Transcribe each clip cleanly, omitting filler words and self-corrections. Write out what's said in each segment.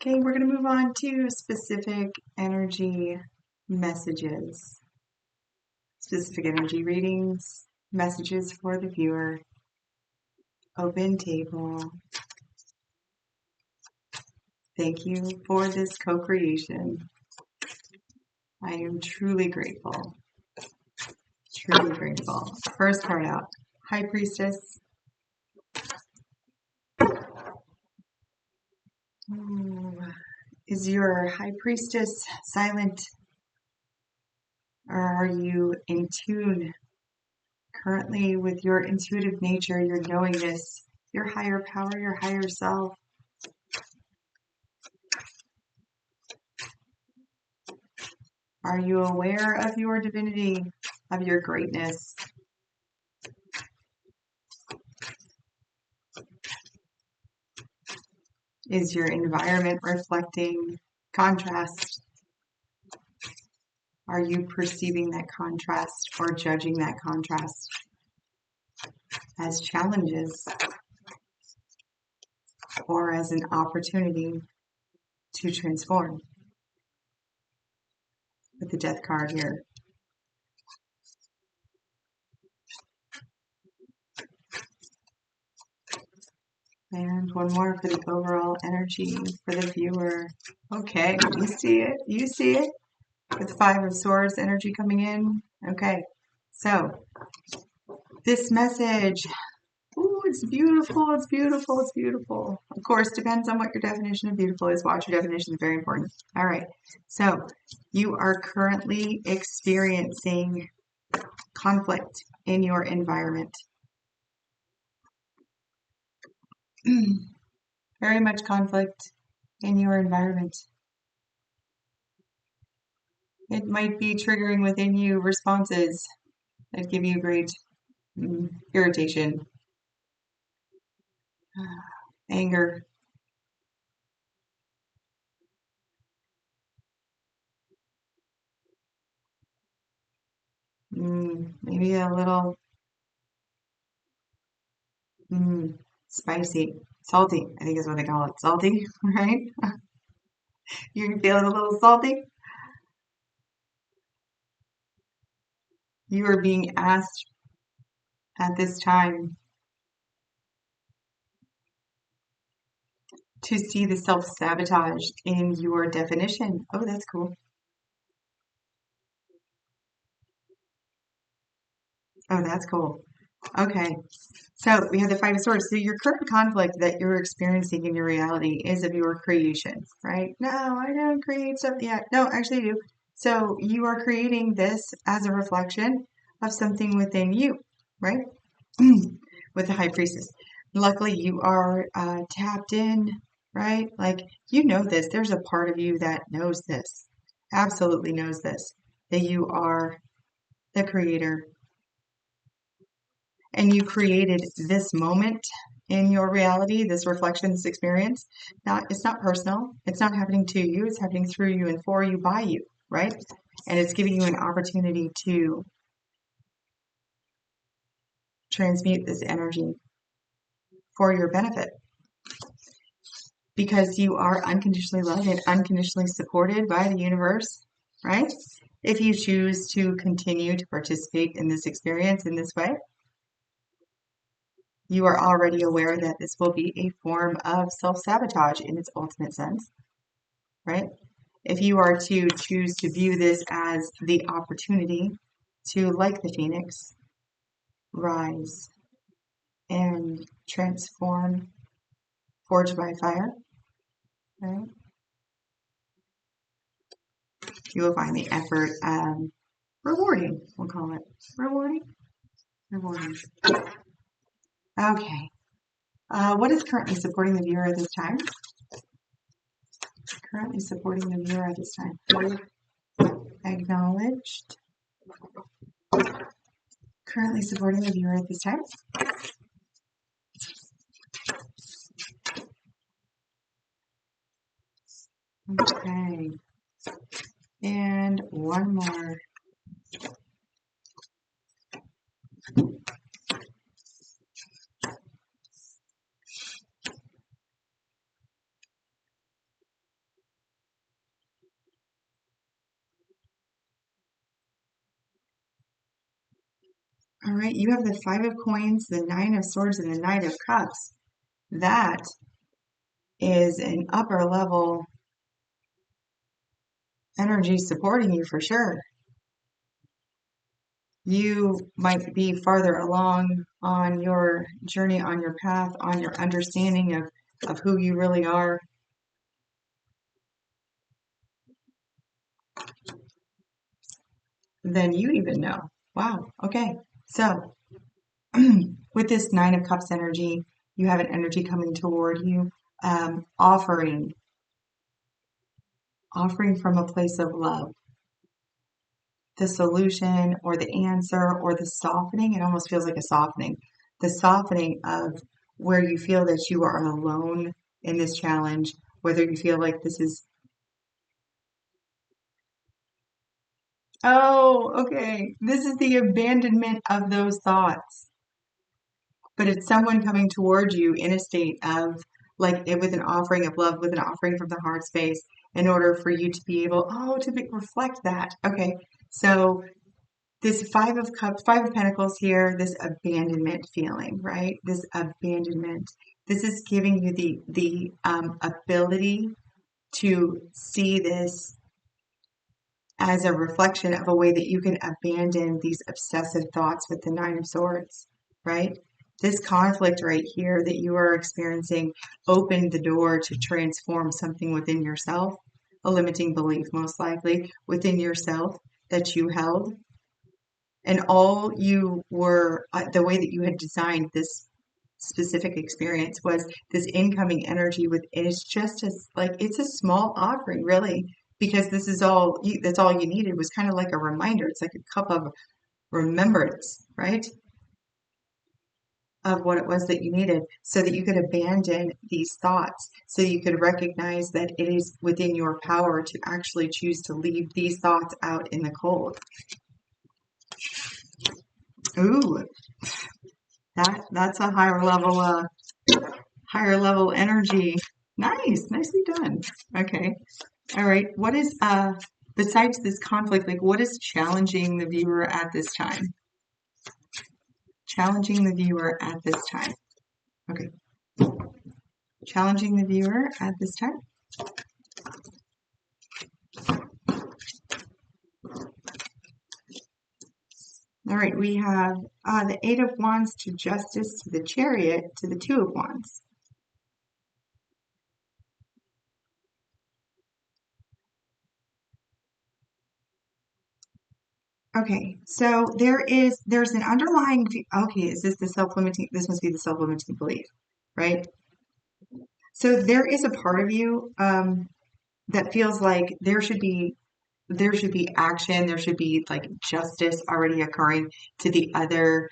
Okay, we're going to move on to specific energy messages, specific energy readings, messages for the viewer, open table. Thank you for this co-creation. I am truly grateful. Truly grateful. First card out, High Priestess. Ooh. Is your High Priestess silent, or are you in tune currently with your intuitive nature, your knowingness, your higher power, your higher self? Are you aware of your divinity, of your greatness? Is your environment reflecting contrast? Are you perceiving that contrast or judging that contrast as challenges or as an opportunity to transform? With the Death card here. And one more for the overall energy for the viewer. Okay, you see it? You see it? With Five of Swords energy coming in. Okay, so this message, ooh, it's beautiful, it's beautiful, it's beautiful. Of course, depends on what your definition of beautiful is. Watch your definition, is very important. All right, so you are currently experiencing conflict in your environment. Very much conflict in your environment. It might be triggering within you responses that give you great irritation, anger. Maybe a little spicy, salty, I think is what they call it. Salty, right? You're feeling a little salty. You are being asked at this time to see the self-sabotage in your definition. Oh, that's cool. Oh, that's cool. Okay. So we have the Five of Swords. So your current conflict that you're experiencing in your reality is of your creation, right? No, I don't create stuff yet. No, actually you do. So you are creating this as a reflection of something within you, right? With the High Priestess. Luckily, you are tapped in, right? Like, you know this. There's a part of you that knows this, absolutely knows this, that you are the creator. And you created this moment in your reality, this reflection, this experience. It's not personal. It's not happening to you. It's happening through you and for you, by you, right? And it's giving you an opportunity to transmute this energy for your benefit. Because you are unconditionally loved and unconditionally supported by the universe, right? If you choose to continue to participate in this experience in this way, you are already aware that this will be a form of self-sabotage in its ultimate sense, right? If you are to choose to view this as the opportunity to, like the phoenix, rise and transform, forged by fire, right? You will find the effort rewarding, we'll call it. Rewarding? Rewarding. Okay. What is currently supporting the viewer at this time? Currently supporting the viewer at this time. Acknowledged. Currently supporting the viewer at this time. Okay. And one more. All right, you have the Five of Coins, the Nine of Swords, and the Knight of Cups. That is an upper level energy supporting you for sure. You might be farther along on your journey, on your path, on your understanding of who you really are. Than you even know. Wow. Okay. So with this Nine of Cups energy, you have an energy coming toward you, offering from a place of love. The solution or the answer or the softening, it almost feels like a softening. The softening of where you feel that you are alone in this challenge, whether you feel like this is, oh, okay, this is the abandonment of those thoughts. But it's someone coming towards you in a state of like with an offering of love, with an offering from the heart space, in order for you to be able, reflect that. Okay, so this Five of Pentacles here, this abandonment feeling, right? This abandonment. This is giving you the ability to see this as a reflection of a way that you can abandon these obsessive thoughts with the Nine of Swords, right? This conflict right here that you are experiencing opened the door to transform something within yourself, a limiting belief, most likely, within yourself that you held. And all you were, the way that you had designed this specific experience was this incoming energy with, and it's just as like, it's a small offering, really, because this is all you, that's all you needed was kind of like a reminder. It's like a cup of remembrance, right? Of what it was that you needed so that you could abandon these thoughts, so you could recognize that it is within your power to actually choose to leave these thoughts out in the cold. Ooh, that's a higher level energy. Nice, nicely done. Okay. All right. What is besides this conflict, like what is challenging the viewer at this time? Challenging the viewer at this time. Okay. Challenging the viewer at this time. All right, we have the Eight of Wands to Justice to the Chariot to the Two of Wands. Okay, so there's an underlying, okay, is this the self-limiting, this must be the self-limiting belief, right? So there is a part of you that feels like there should be action, there should be like justice already occurring to the other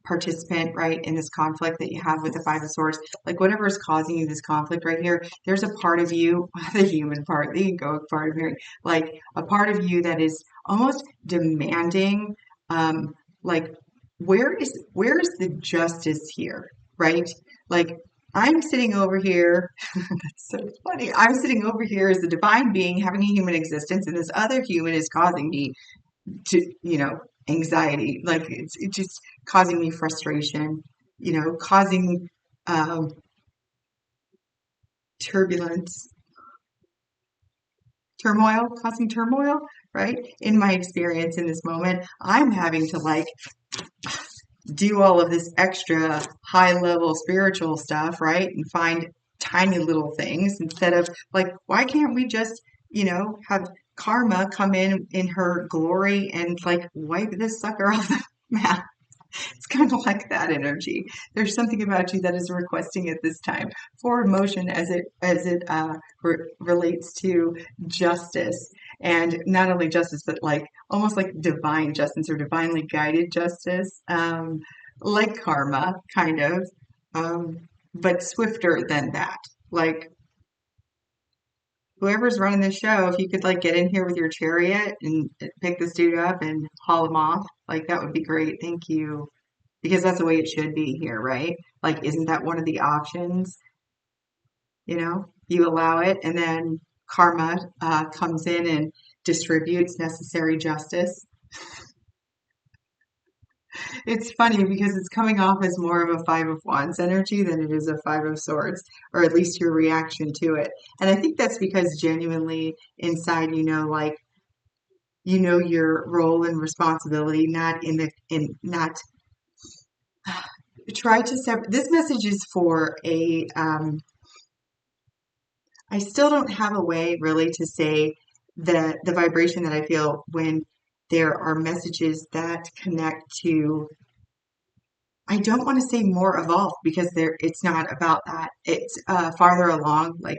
participant, right, in this conflict that you have with the Five of Swords. Like whatever is causing you this conflict right here, there's a part of you, the human part, the egoic part of you, like a part of you that is almost demanding, like where is the justice here, right? Like I'm sitting over here. That's so funny. I'm sitting over here as a divine being having a human existence, and this other human is causing me to, anxiety. Like it's just causing me frustration, causing um, turbulence, turmoil, causing turmoil, right? In my experience in this moment, I'm having to like do all of this extra high level spiritual stuff, right? And find tiny little things instead of like, why can't we just, have karma come in her glory and like wipe this sucker off the map? It's kind of like that energy. There's something about you that is requesting at this time for emotion as it relates to justice, and not only justice, but like almost like divine justice or divinely guided justice, like karma, kind of, but swifter than that. Like whoever's running the show, if you could like get in here with your chariot and pick this dude up and haul him off, like that would be great. Thank you. Because that's the way it should be here, right? Like, isn't that one of the options? You allow it, and then karma comes in and distributes necessary justice. It's funny because it's coming off as more of a Five of Wands energy than it is a Five of Swords, or at least your reaction to it. And I think that's because genuinely inside, like, your role and responsibility, not in the, in, not, try to separate. This message is for I still don't have a way really to say the vibration that I feel when there are messages that connect to, I don't want to say more evolved because it's not about that. It's farther along. Like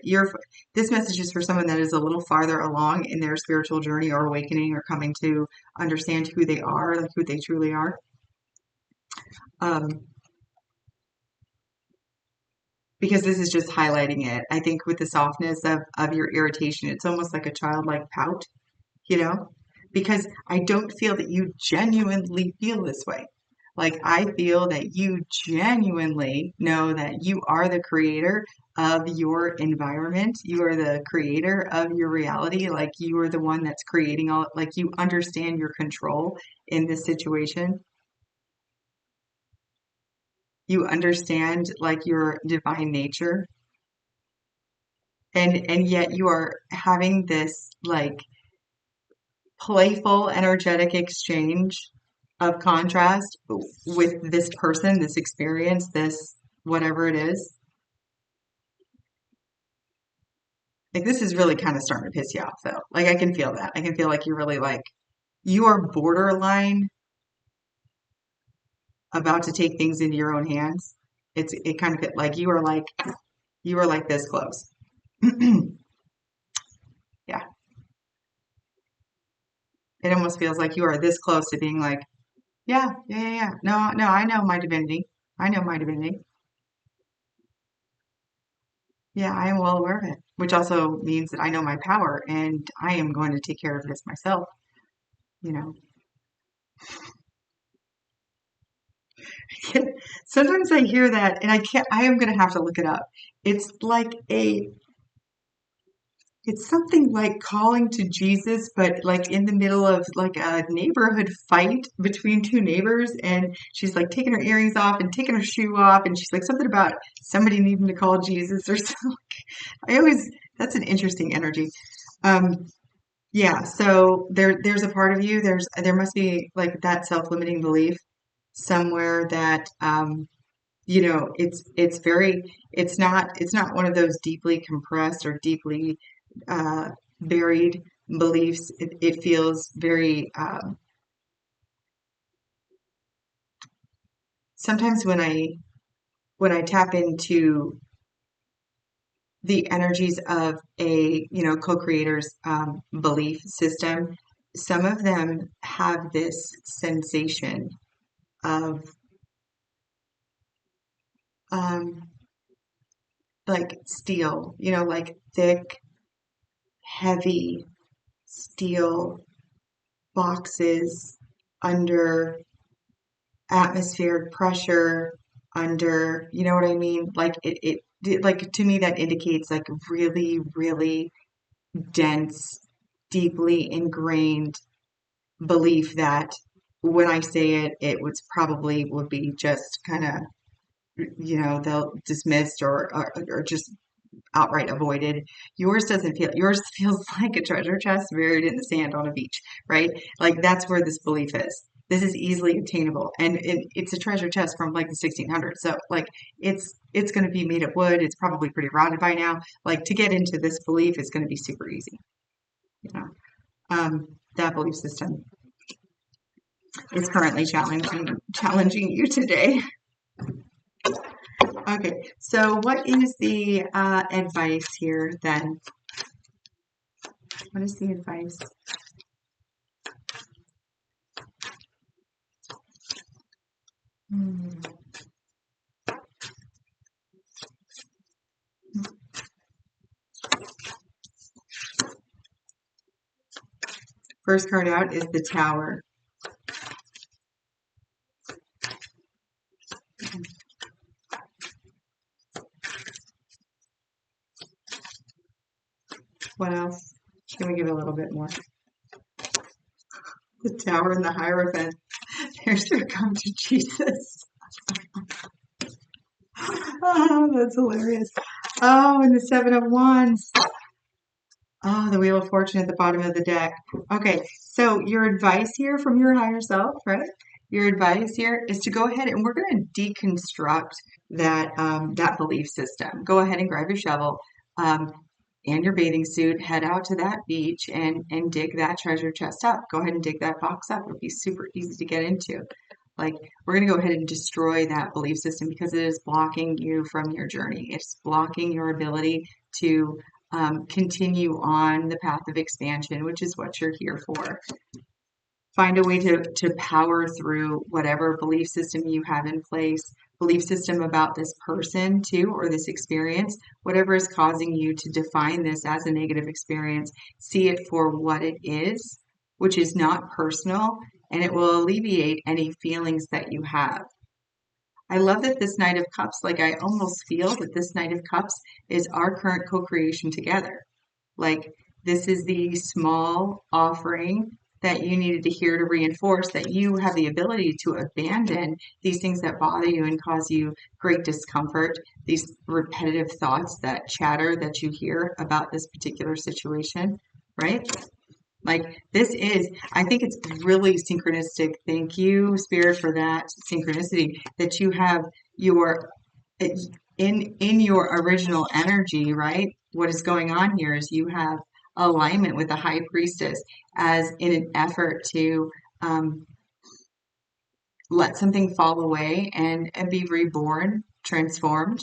this message is for someone that is a little farther along in their spiritual journey or awakening or coming to understand who they are, like who they truly are. Um, because this is just highlighting it. I think with the softness of your irritation, it's almost like a childlike pout, you know, because I don't feel that you genuinely feel this way. Like, I feel that you genuinely know that you are the creator of your environment. You are the creator of your reality. Like, you are the one that's creating all, like, you understand your control in this situation. You understand, like, your divine nature. And yet you are having this, like, playful, energetic exchange of contrast with this person, this experience, this whatever it is. Like, this is really kind of starting to piss you off, though. Like, I can feel that. I can feel like you're really like, you are borderline about to take things into your own hands. It kind of like you are like this close. Yeah. It almost feels like you are this close to being like, yeah, yeah, yeah, yeah. No, no, I know my divinity. I know my divinity. Yeah, I am well aware of it, which also means that I know my power and I am going to take care of this myself, you know. Sometimes I hear that and I am going to have to look it up. It's like it's something like calling to Jesus, but like in the middle of like a neighborhood fight between two neighbors, and she's like taking her earrings off and taking her shoe off, and she's like something about somebody needing to call Jesus or something. I always, that's an interesting energy. Um, Yeah, so there's a part of you, there must be like that self-limiting belief somewhere that it's very, it's not one of those deeply compressed or deeply uh buried beliefs. It feels very sometimes when I tap into the energies of a co-creator's belief system, some of them have this sensation of um, like steel, like thick, heavy steel boxes under atmospheric pressure, under, you know what I mean? Like like to me that indicates like really, really dense, deeply ingrained belief that when I say it, it would be just kind of, they'll dismissed or just outright avoided. Yours feels like a treasure chest buried in the sand on a beach, right? Like that's where this belief is. This is easily obtainable, and it's a treasure chest from like the 1600s. So like it's going to be made of wood. It's probably pretty rotted by now. Like to get into this belief is going to be super easy. You know, that belief system is currently challenging you today. Okay, so what is the advice here then? What is the advice? Hmm. First card out is the Tower. What else? Can we give a little bit more? The Tower and the Hierophant. Here's to come to Jesus. Oh, that's hilarious. Oh, and the Seven of Wands. Oh, the Wheel of Fortune at the bottom of the deck. Okay, so your advice here from your higher self, right? Your advice here is to go ahead and we're going to deconstruct that belief system. Go ahead and grab your shovel um, and your bathing suit, head out to that beach and dig that treasure chest up. Go ahead and dig that box up. It'll be super easy to get into. Like, we're going to go ahead and destroy that belief system because it is blocking you from your journey. It's blocking your ability to continue on the path of expansion, which is what you're here for. Find a way to power through whatever belief system you have in place, belief system about this person too, or this experience, whatever is causing you to define this as a negative experience, see it for what it is, which is not personal, and it will alleviate any feelings that you have. I love that this Knight of Cups, like I almost feel that this Knight of Cups is our current co-creation together. Like, this is the small offering that you needed to hear to reinforce that you have the ability to abandon these things that bother you and cause you great discomfort, these repetitive thoughts, that chatter that you hear about this particular situation, right? Like, this is, I think it's really synchronistic. Thank you, Spirit, for that synchronicity that you have your in your original energy, right? What is going on here is you have alignment with the High Priestess as in an effort to um, let something fall away and be reborn, transformed,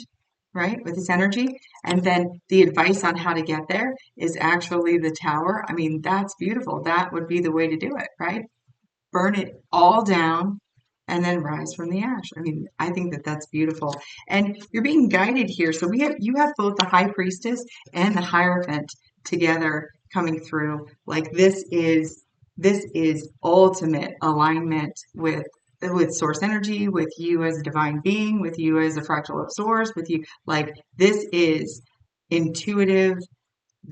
right, with this energy. And then the advice on how to get there is actually the Tower. I mean, that's beautiful. That would be the way to do it, right? Burn it all down and then rise from the ash. I mean, I think that that's beautiful. And you're being guided here. So you have both the High Priestess and the Hierophant together coming through. Like, this is ultimate alignment with source energy, with you as a divine being, with you as a fractal of source, with you. Like, this is intuitive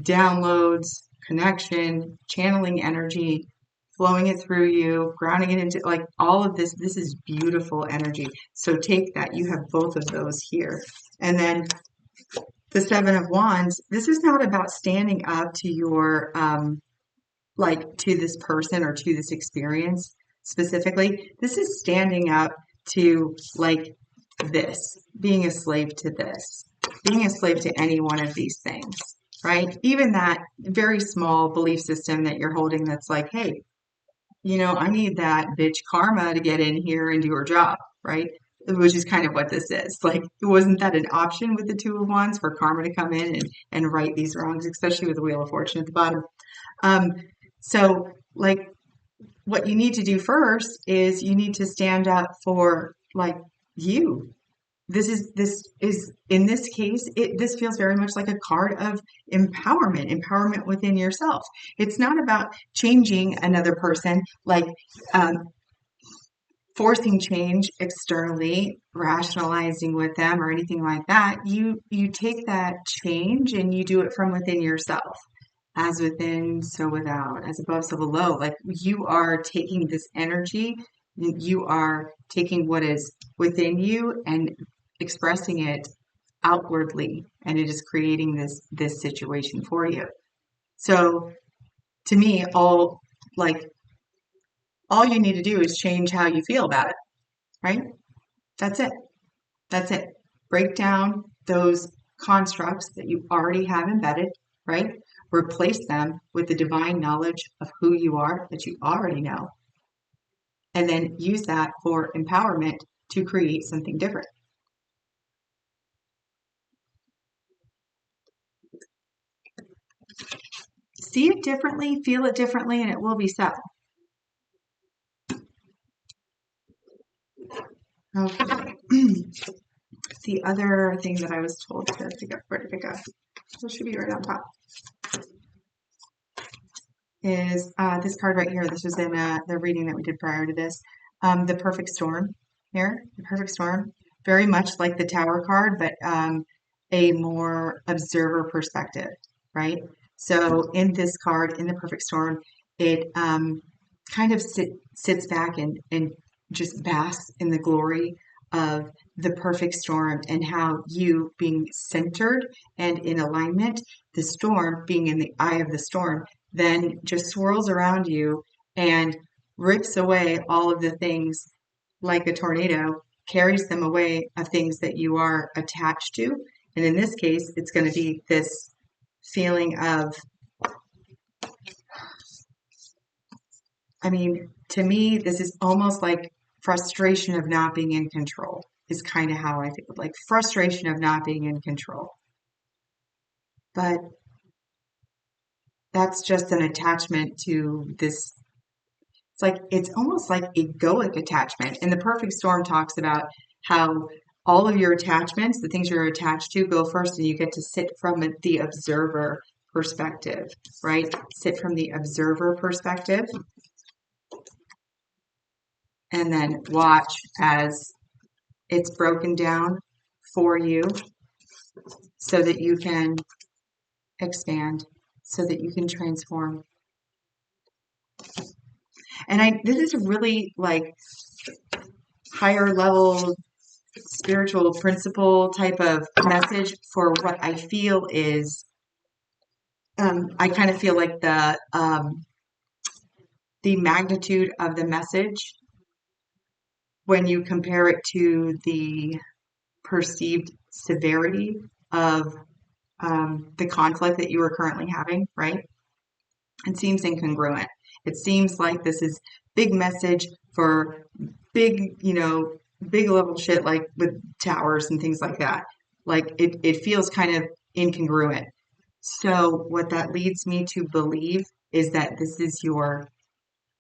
downloads, connection, channeling energy, flowing it through you, grounding it into, like, all of this. This is beautiful energy. So take that. You have both of those here. And then the Seven of Wands, this is not about standing up to your like to this person or to this experience specifically. This is standing up to, like, this, being a slave to this, being a slave to any one of these things, right? Even that very small belief system that you're holding that's like, hey, I need that bitch karma to get in here and do her job, right? Which is kind of what this is. Like, wasn't that an option with the Two of Wands for karma to come in and right these wrongs, especially with the Wheel of Fortune at the bottom? Um, so, like, what you need to do first is you need to stand up for, like, you. This is in this case, this feels very much like a card of empowerment within yourself. It's not about changing another person, like um, forcing change externally, rationalizing with them or anything like that. You take that change and you do it from within yourself. As within, so without, as above, so below. Like, you are taking this energy, you are taking what is within you and expressing it outwardly, and it is creating this situation for you. So, to me, all you need to do is change how you feel about it, right? That's it. That's it. Break down those constructs that you already have embedded, right? Replace them with the divine knowledge of who you are that you already know. And then use that for empowerment to create something different. See it differently, feel it differently, and it will be so. Okay. The other thing that I was told to pick up, where to pick up, it should be right on top, is this card right here. This was in the reading that we did prior to this. The Perfect Storm here. The Perfect Storm. Very much like the Tower card, but a more observer perspective, right? So in this card, in the Perfect Storm, it kind of sits back and just bask in the glory of the perfect storm and how you being centered and in alignment, the storm being in the eye of the storm, then just swirls around you and rips away all of the things like a tornado, carries them away of things that you are attached to. And in this case, it's going to be this feeling of, I mean, to me, this is almost like frustration of not being in control, is kind of how I feel. Like frustration of not being in control. But that's just an attachment to this. It's like, it's almost like egoic attachment. And the perfect storm talks about how all of your attachments, the things you're attached to, go first, and you get to sit from the observer perspective, right? Sit from the observer perspective and then watch as it's broken down for you so that you can expand, so that you can transform. And this is a really like higher level spiritual principle type of message for what I feel is, I kind of feel like the magnitude of the message when you compare it to the perceived severity of the conflict that you are currently having, right? It seems incongruent. It seems like this is big message for big, big level shit like with towers and things like that. Like it feels kind of incongruent. So what that leads me to believe is that this is your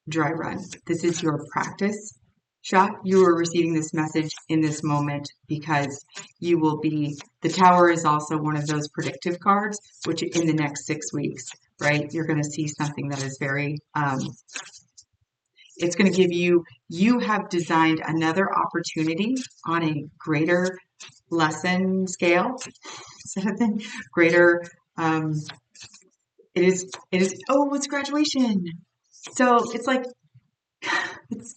dry run. This is your practice shot. You are receiving this message in this moment because you will be, the tower is also one of those predictive cards, which in the next 6 weeks, right, you're going to see something that is very, it's going to give you, you have designed another opportunity on a greater lesson scale, greater, it is, oh, it's graduation. So it's like, it's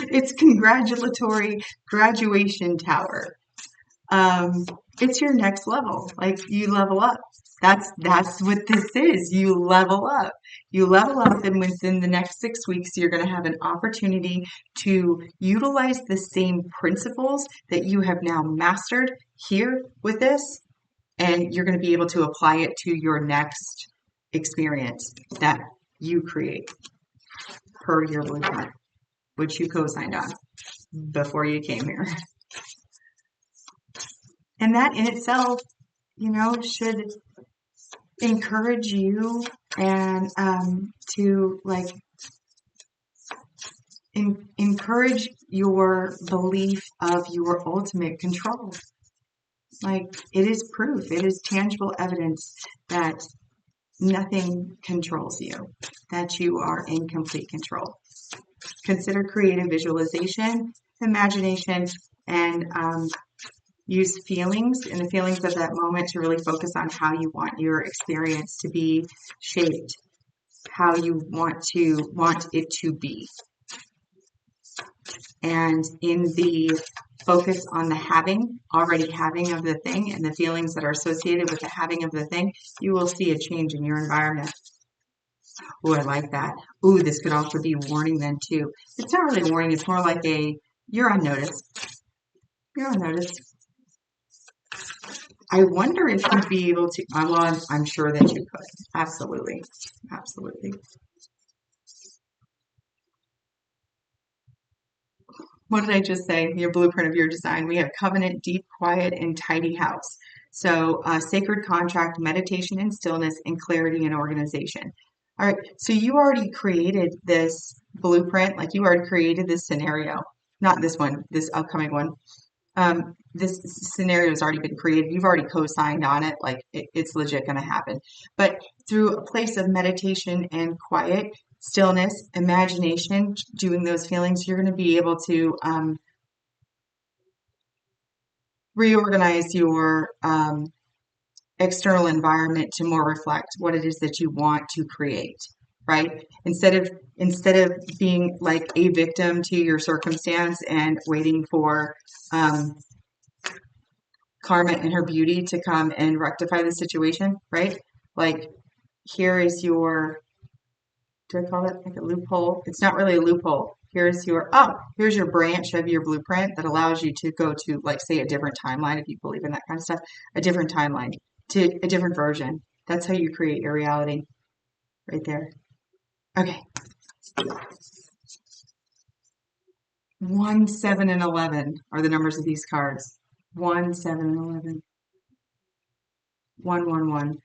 it's congratulatory graduation tower. It's your next level. Like you level up. That's what this is. You level up. You level up, and within the next 6 weeks, you're going to have an opportunity to utilize the same principles that you have now mastered here with this, and you're going to be able to apply it to your next experience that you create per your blueprint, which you co-signed on before you came here. And that in itself, should encourage you and to like encourage your belief of your ultimate control. Like it is proof, it is tangible evidence that nothing controls you, that you are in complete control. Consider creative visualization, imagination, and use feelings and the feelings of that moment to really focus on how you want your experience to be shaped, how you want it to be. And in the focus on the already having of the thing and the feelings that are associated with the having of the thing, you will see a change in your environment. Oh, I like that. Ooh, this could also be warning then too. It's not really warning, it's more like you're on notice. You're on notice. I wonder if you'd be able to, I'm sure that you could. Absolutely. Absolutely. What did I just say? Your blueprint of your design. We have covenant, deep, quiet, and tidy house. So sacred contract, meditation and stillness, and clarity and organization. All right. So you already created this blueprint, like you already created this scenario. Not this one, this upcoming one. This scenario has already been created. You've already co-signed on it. Like it's legit going to happen. But through a place of meditation and quiet, stillness, imagination, doing those feelings, you're going to be able to reorganize your external environment to more reflect what it is that you want to create. right? Instead of being like a victim to your circumstance and waiting for karma and her beauty to come and rectify the situation, right? Like here is your, do I call that like a loophole? It's not really a loophole. Here's your branch of your blueprint that allows you to go to, like, say, a different timeline, if you believe in that kind of stuff, a different timeline to a different version. That's how you create your reality right there. Okay. 1, 7, and 11 are the numbers of these cards. 1, 7, and 11. 1, 1, 1.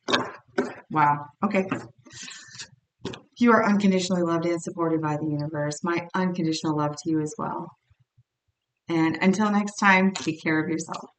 Wow. Okay. You are unconditionally loved and supported by the universe. My unconditional love to you as well. And until next time, take care of yourself.